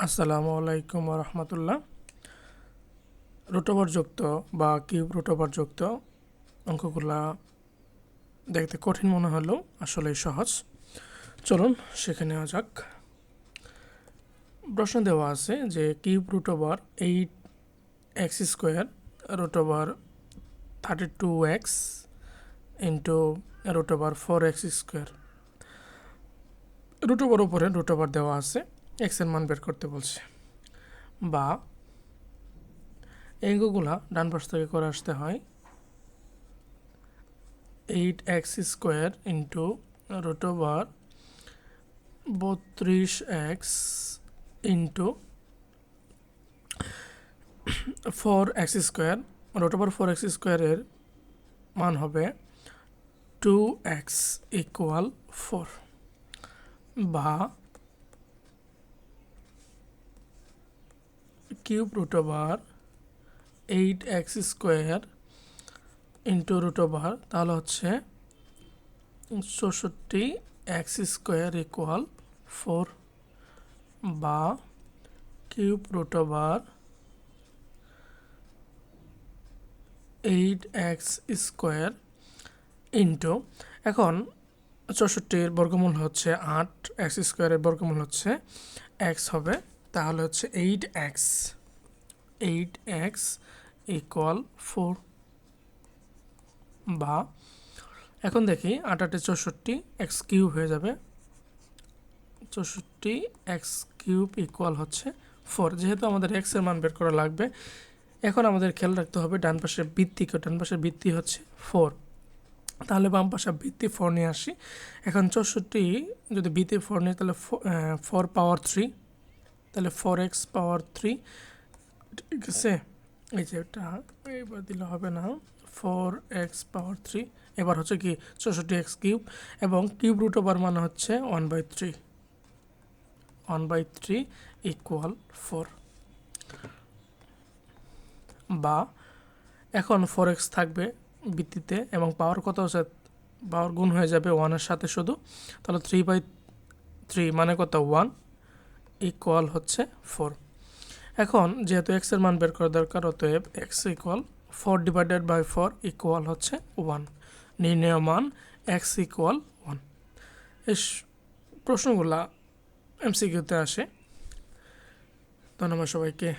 আসসালামু আলাইকুম রহমতুল্লাহ। রুটওভারযুক্ত বা কিউব রুটওভারযুক্ত অঙ্কগুলা দেখতে কঠিন মনে হলেও আসলেই সহজ। চলুন শিখে নেওয়া যাক। প্রশ্ন দেওয়া আছে যে cube রুটওভার 8x² রুটওভার 32x into রুটওভার 4x²। রুটওভার উপরে রুটওভার দেওয়া আছে, এক্সের মান বের করতে বলছে। বা এই অঙ্কগুলা ডান পাশ থেকে করে আসতে হয় 8x² into রুটওভার 32x into 4x²। রুটওভার 4x² এর মান হবে 2x ইকুয়াল 4। বা কিউব রুটওভার 8x² ইন্টু রুটওভার, তাহলে হচ্ছে 64x² ইকুয়াল 4। বা কিউব রুটওভার 8x² ইন্টু, এখন 64 বর্গমূল হচ্ছে 8, x² এর বর্গমূল হচ্ছে x হবে, তাহলে হচ্ছে 8x ইকুয়াল 4। বা এখন দেখি 8 8 64, এক্স কিউব হয়ে যাবে, 64x³ ইকুয়াল হচ্ছে 4। যেহেতু আমাদের x এর মান বের করা লাগবে, এখন আমাদের খেয়াল রাখতে হবে ডান পাশের ভিত্তিকে। ডান পাশের ভিত্তি হচ্ছে 4, তাহলে বাম পাশে ভিত্তি 4 নিয়ে আসি। এখন 64 যদি ভিত্তি 4 নিয়ে, তাহলে 4 পাওয়ার 3, তাহলে 4x পাওয়ার 3, ঠিক আছে। এই যে এটা এবার দিলে হবে না, 4x পাওয়ার 3। এবার হচ্ছে কি 64x³ এবং কিউব রুটওভার মানে হচ্ছে 1/3, 1/3 ইকুয়াল 4। বা এখন 4x থাকবে ভিত্তিতে এবং পাওয়ার কত হচ্ছে, পাওয়ার গুণ হয়ে যাবে 1-এর সাথে শুধু, তাহলে 3/3 মানে কত 1 ইকুয়াল হচ্ছে 4। এখন যেহেতু x এর মান বের করা দরকার, অতএব x ইকুয়াল 4/4 ইকুয়াল হচ্ছে 1। নির্ণেয় মান x ইকুয়াল 1। এই প্রশ্নগুলা MCQতে আসে। ধন্যবাদ সবাইকে।